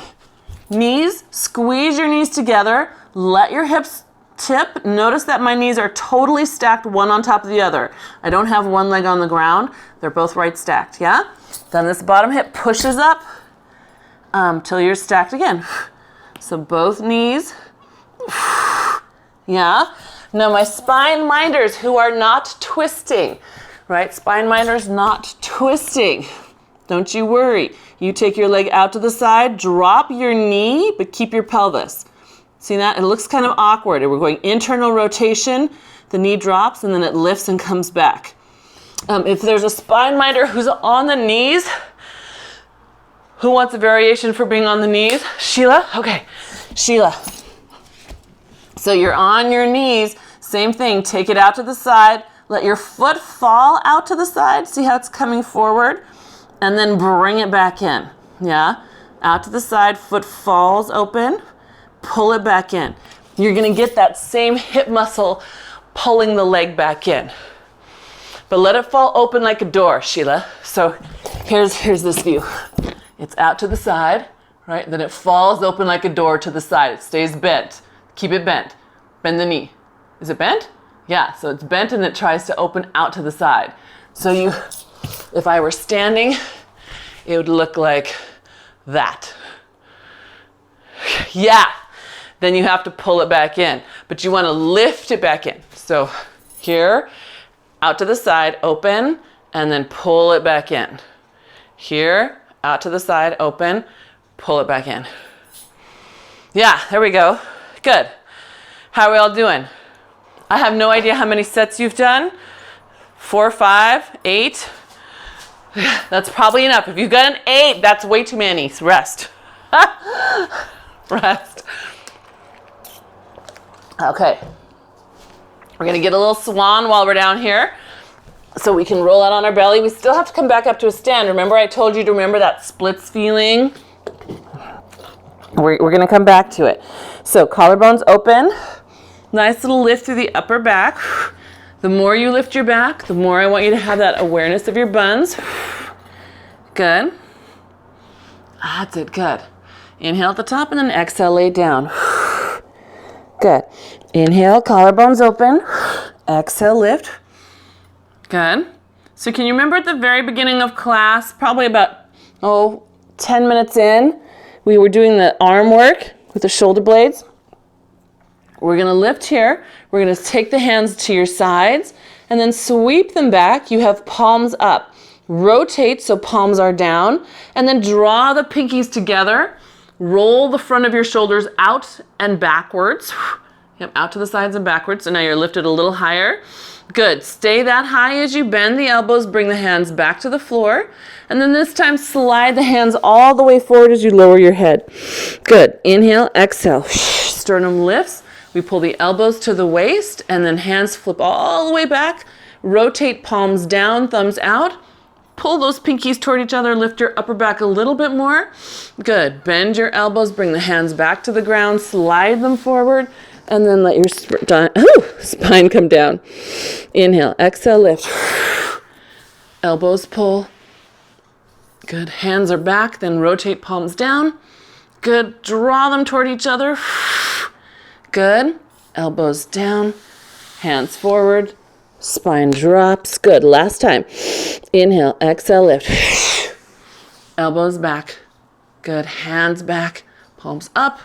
knees, squeeze your knees together, let your hips tip. Notice that my knees are totally stacked one on top of the other. I don't have one leg on the ground. They're both right stacked, yeah? Then this bottom hip pushes up till you're stacked again. So both knees, yeah? Now my spine minders who are not twisting, right? Spine minders not twisting. Don't you worry. You take your leg out to the side, drop your knee, but keep your pelvis. See that? It looks kind of awkward. We're going internal rotation, the knee drops, and then it lifts and comes back. If there's a spine minder who's on the knees, who wants a variation for being on the knees? Sheila? Okay, Sheila. So you're on your knees, same thing, take it out to the side, let your foot fall out to the side, see how it's coming forward, and then bring it back in, yeah? Out to the side, foot falls open, pull it back in. You're gonna get that same hip muscle pulling the leg back in. But let it fall open like a door, Sheila. So here's this view. It's out to the side, right? Then it falls open like a door to the side. It stays bent. Keep it bent. Bend the knee. Is it bent? Yeah, so it's bent and it tries to open out to the side. So if I were standing, it would look like that. Yeah, then you have to pull it back in, but you want to lift it back in. So here, out to the side, open, and then pull it back in. Here, out to the side, open, pull it back in. Yeah, there we go. Good. How are we all doing? I have no idea how many sets you've done. 4, 5, 8. That's probably enough. If you've got an 8, that's way too many. Rest. Rest. Okay. We're going to get a little swan while we're down here so we can roll out on our belly. We still have to come back up to a stand. Remember I told you to remember that splits feeling? We're going to come back to it. So collarbones open. Nice little lift through the upper back. The more you lift your back, the more I want you to have that awareness of your buns. Good. That's it. Good. Inhale at the top and then exhale, lay down. Good. Inhale, collarbones open. Exhale, lift. Good. So can you remember at the very beginning of class, probably about, 10 minutes in, we were doing the arm work with the shoulder blades. We're going to lift here. We're going to take the hands to your sides and then sweep them back. You have palms up. Rotate so palms are down and then draw the pinkies together. Roll the front of your shoulders out and backwards. Yep, out to the sides and backwards. So now you're lifted a little higher. Good. Stay that high as you bend the elbows. Bring the hands back to the floor. And then this time slide the hands all the way forward as you lower your head. Good. Inhale, exhale. Sternum lifts. We pull the elbows to the waist and then hands flip all the way back. Rotate palms down, thumbs out. Pull those pinkies toward each other. Lift your upper back a little bit more. Good. Bend your elbows. Bring the hands back to the ground. Slide them forward. And then let your spine come down. Inhale. Exhale. Lift. Elbows pull. Good. Hands are back. Then rotate palms down. Good. Draw them toward each other. Good. Elbows down. Hands forward. Spine drops. Good. Last time. Inhale. Exhale. Lift. Elbows back. Good. Hands back. Palms up.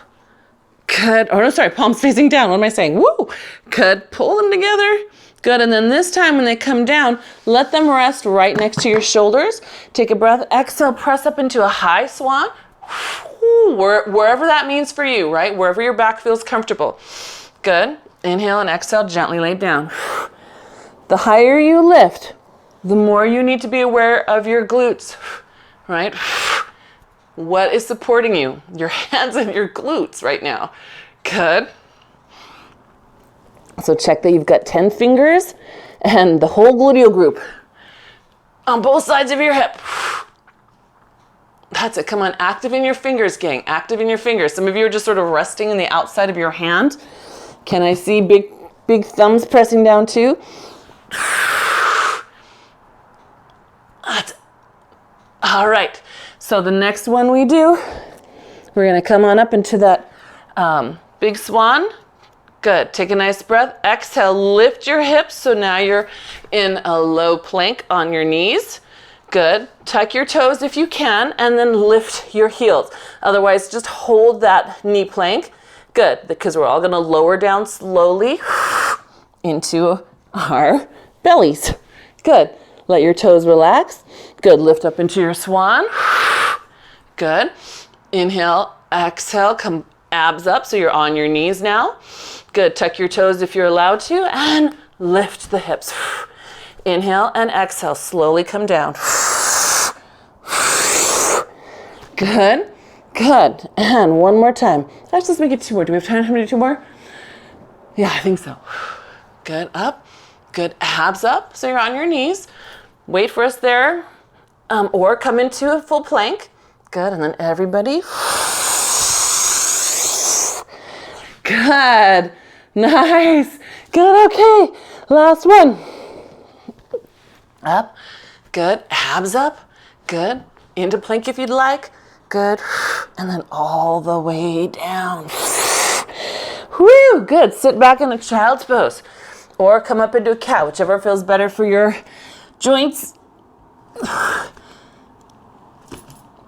Good. Oh, no, sorry. Palms facing down. What am I saying? Woo. Good. Pull them together. Good. And then this time when they come down, let them rest right next to your shoulders. Take a breath. Exhale. Press up into a high swan. Wherever that means for you, right? Wherever your back feels comfortable. Good. Inhale and exhale. Gently lay down. The higher you lift, the more you need to be aware of your glutes, right? What is supporting you? Your hands and your glutes right now. Good. So check that you've got 10 fingers and the whole gluteal group on both sides of your hip. That's it. Come on. Active in your fingers, gang. Active in your fingers. Some of you are just sort of resting in the outside of your hand. Can I see big thumbs pressing down too? That's it. All right. So the next one we do, we're going to come on up into that big swan. Good. Take a nice breath. Exhale. Lift your hips. So now you're in a low plank on your knees. Good. Tuck your toes if you can, and then lift your heels. Otherwise, just hold that knee plank. Good, because we're all going to lower down slowly. into our bellies. Good. Let your toes relax. Good. Lift up into your swan. Good. Inhale, exhale, come abs up so you're on your knees now. Good. Tuck your toes if you're allowed to and lift the hips. Inhale and exhale. Slowly come down. Good. Good. And one more time. Let's make it 2 more. Do we have time to do 2 more? Yeah, I think so. Good. Up. Good. Abs up so you're on your knees. Wait for us there. Or come into a full plank. Good. And then everybody. Good. Nice. Good. Okay. Last one. Up. Good. Abs up. Good. Into plank if you'd like. Good. And then all the way down. Whew. Good. Sit back in a child's pose. Or come up into a cat, whichever feels better for your joints.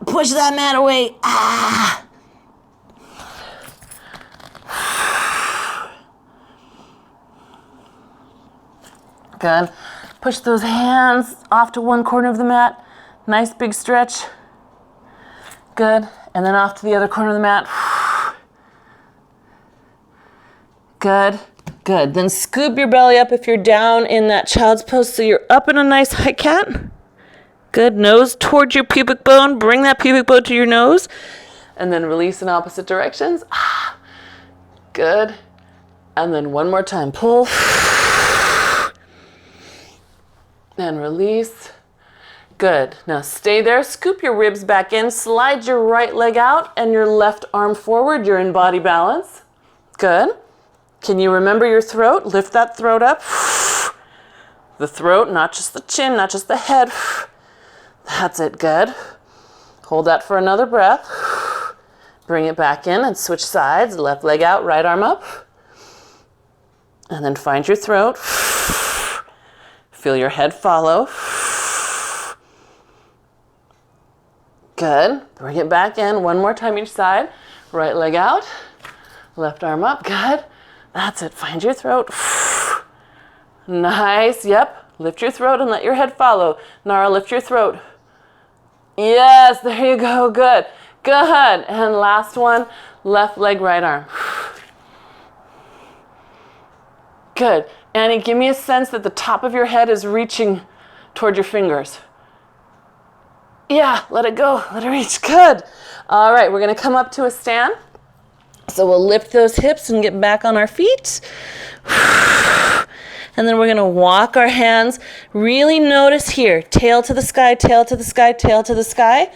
Push that mat away. Ah. Good. Push those hands off to one corner of the mat. Nice big stretch. Good. And then off to the other corner of the mat. Good. Good. Then scoop your belly up if you're down in that child's pose so you're up in a nice high cat. Good. Nose towards your pubic bone. Bring that pubic bone to your nose. And then release in opposite directions. Good. And then one more time. Pull. And release. Good. Now stay there. Scoop your ribs back in. Slide your right leg out and your left arm forward. You're in body balance. Good. Can you remember your throat? Lift that throat up. The throat, not just the chin, not just the head. That's it. Good. Hold that for another breath. Bring it back in and switch sides. Left leg out, right arm up. And then find your throat. Feel your head follow. Good. Bring it back in. One more time each side. Right leg out. Left arm up. Good. That's it. Find your throat. Nice. Yep. Lift your throat and let your head follow. Nara, lift your throat. Yes. There you go. Good. Good. And last one. Left leg, right arm. Good. Annie, give me a sense that the top of your head is reaching toward your fingers. Yeah, let it go. Let it reach. Good. All right, we're going to come up to a stand. So we'll lift those hips and get back on our feet. And then we're going to walk our hands. Really notice here. Tail to the sky, tail to the sky, tail to the sky.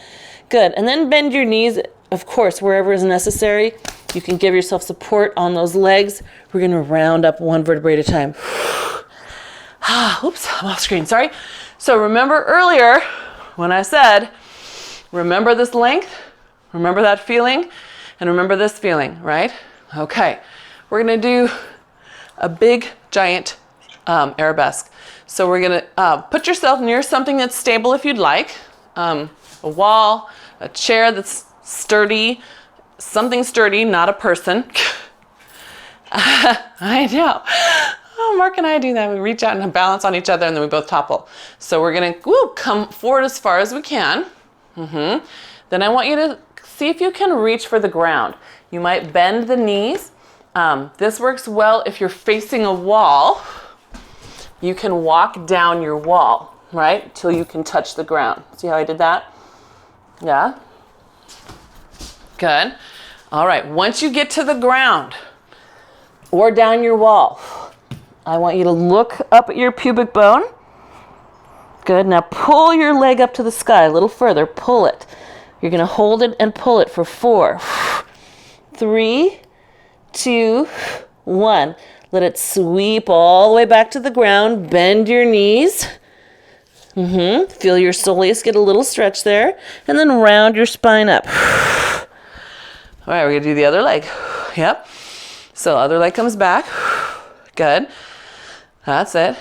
Good. And then bend your knees, of course, wherever is necessary. You can give yourself support on those legs. We're going to round up one vertebrae at a time. Oops, I'm off screen. Sorry. So remember earlier when I said, remember this length, remember that feeling, and remember this feeling, right? Okay. We're going to do a big, giant arabesque. So we're going to put yourself near something that's stable if you'd like. A wall, a chair that's sturdy, something sturdy, not a person. I know. Oh, Mark and I do that. We reach out and balance on each other and then we both topple. So we're going to come forward as far as we can. Then I want you to see if you can reach for the ground. You might bend the knees. This works well if you're facing a wall. You can walk down your wall, right? Till you can touch the ground. See how I did that? Yeah? Good. All right. Once you get to the ground or down your wall, I want you to look up at your pubic bone. Good. Now pull your leg up to the sky a little further. Pull it. You're going to hold it and pull it for 4, 3, 2, 1. Let it sweep all the way back to the ground. Bend your knees. Feel your soleus get a little stretch there. And then round your spine up. All right, we're going to do the other leg. Yep. So other leg comes back. Good. That's it.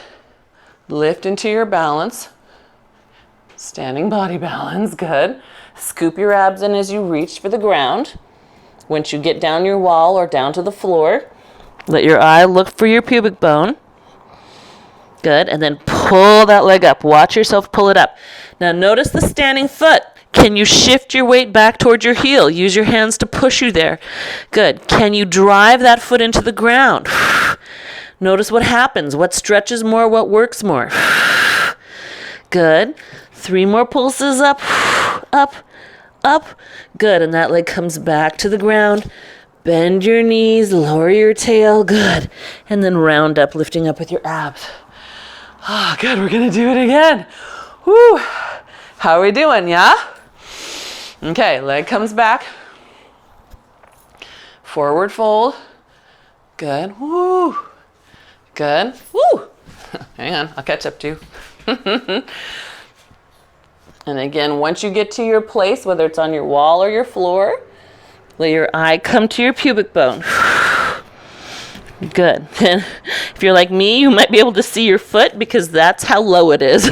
Lift into your balance. Standing body balance. Good. Scoop your abs in as you reach for the ground. Once you get down your wall or down to the floor, let your eye look for your pubic bone. Good. And then pull that leg up. Watch yourself pull it up. Now notice the standing foot. Can you shift your weight back towards your heel? Use your hands to push you there. Good. Can you drive that foot into the ground? Notice what happens. What stretches more? What works more? Good. 3 more pulses up, up, up. Good. And that leg comes back to the ground. Bend your knees, lower your tail. Good. And then round up, lifting up with your abs. Oh, good. We're going to do it again. Woo. How are we doing? Yeah? Okay. Leg comes back. Forward fold. Good. Woo. Good. Woo. Hang on. I'll catch up to you. And again, once you get to your place, whether it's on your wall or your floor, let your eye come to your pubic bone. Good. And if you're like me, you might be able to see your foot because that's how low it is.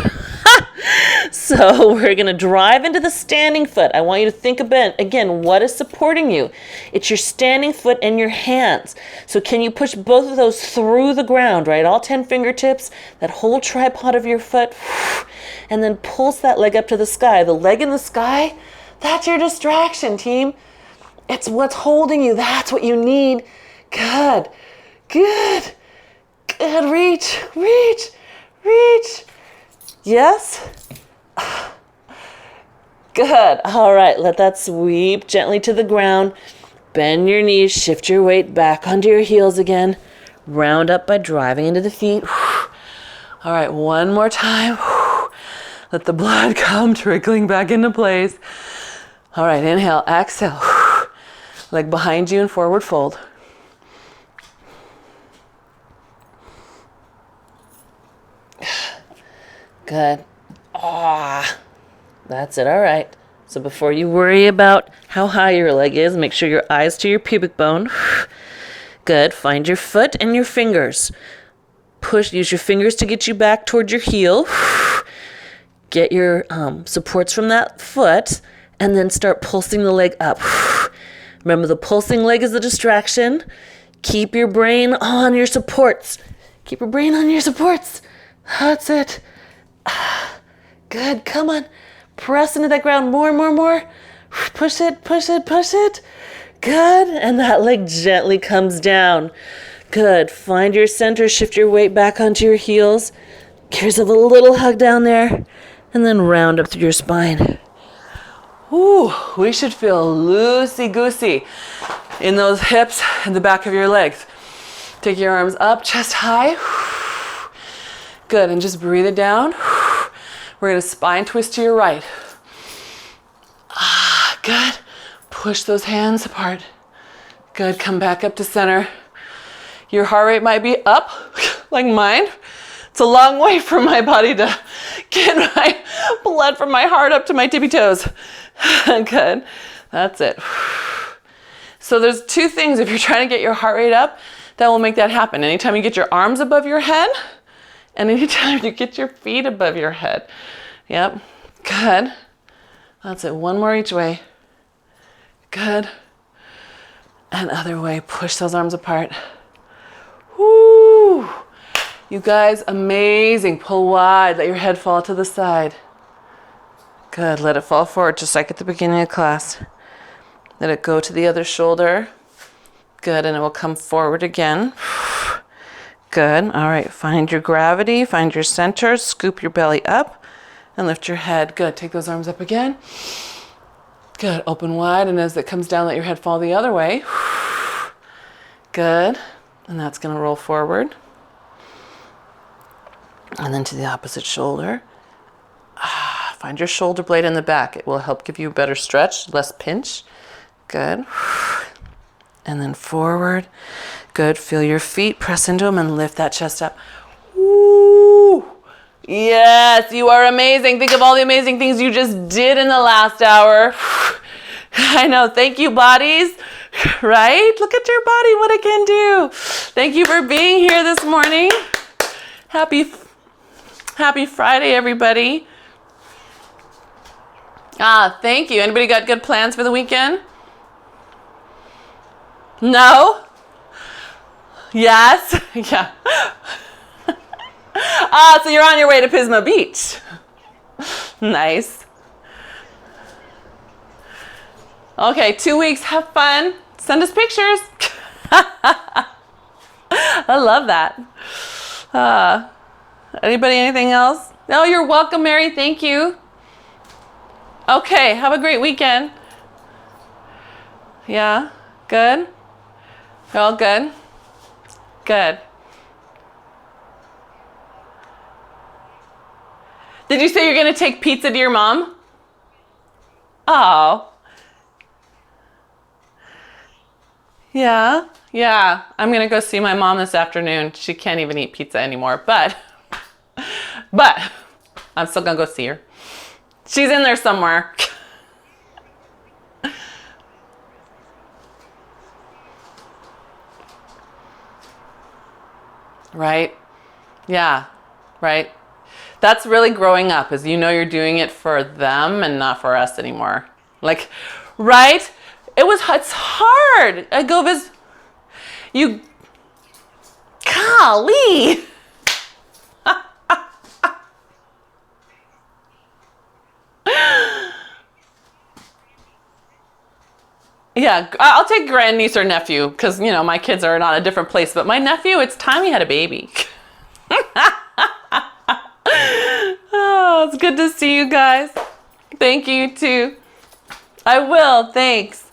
So we're going to drive into the standing foot. I want you to think about, again, what is supporting you? It's your standing foot and your hands. So can you push both of those through the ground, right? All 10 fingertips, that whole tripod of your foot, and then pulse that leg up to the sky. The leg in the sky, that's your distraction, team. It's what's holding you. That's what you need. Good. Good. Good. Reach. Reach. Reach. Yes? Good. All right. Let that sweep gently to the ground. Bend your knees. Shift your weight back onto your heels again. Round up by driving into the feet. All right. One more time. Let the blood come trickling back into place. All right. Inhale. Exhale. Leg behind you and forward fold. Good. Ah, that's it. All right. So before you worry about how high your leg is, make sure your eyes to your pubic bone. Good. Find your foot and your fingers. Use your fingers to get you back towards your heel. Get your supports from that foot, and then start pulsing the leg up. Remember, the pulsing leg is the distraction. Keep your brain on your supports. Keep your brain on your supports. That's it. Good. Come on. Press into that ground more, more, more. Push it, push it, push it. Good. And that leg gently comes down. Good. Find your center. Shift your weight back onto your heels. Give yourself a little hug down there. And then round up through your spine. Ooh, we should feel loosey-goosey in those hips and the back of your legs. Take your arms up, chest high. Good, and just breathe it down. We're going to spine twist to your right. Good. Push those hands apart. Good, come back up to center. Your heart rate might be up, like mine. It's a long way from my body to get my blood from my heart up to my tippy toes. Good. That's it. So there's 2 things if you're trying to get your heart rate up that will make that happen. Anytime you get your arms above your head, and anytime you get your feet above your head. Yep. Good. That's it. 1 more each way. Good. And other way. Push those arms apart. Woo! You guys, amazing. Pull wide. Let your head fall to the side. Good. Let it fall forward just like at the beginning of class. Let it go to the other shoulder. Good. And it will come forward again. Good. All right. Find your gravity. Find your center. Scoop your belly up and lift your head. Good. Take those arms up again. Good. Open wide. And as it comes down, let your head fall the other way. Good. And that's going to roll forward. And then to the opposite shoulder. Find your shoulder blade in the back. It will help give you a better stretch, less pinch. Good. And then forward. Good. Feel your feet, press into them, and lift that chest up. Woo! Yes, you are amazing. Think of all the amazing things you just did in the last hour. I know. Thank you, bodies. Right? Look at your body, what it can do. Thank you for being here this morning. Happy Friday, everybody. Thank you. Anybody got good plans for the weekend? No? Yes? Yeah. Ah, so you're on your way to Pismo Beach. Nice. Okay, 2 weeks. Have fun. Send us pictures. I love that. Anybody, anything else? No, you're welcome, Mary. Thank you. Okay, have a great weekend. Yeah, good. You're all good? Good. Did you say you're going to take pizza to your mom? Oh. Yeah, yeah. I'm going to go see my mom this afternoon. She can't even eat pizza anymore, but I'm still going to go see her. She's in there somewhere. Right? Yeah, right. That's really growing up, is you know you're doing it for them and not for us anymore. Like, right? It's hard. I go visit, you, golly. Yeah, I'll take grandniece or nephew because, you know, my kids are not a different place. But my nephew, it's time he had a baby. Oh, it's good to see you guys. Thank you, too. I will. Thanks.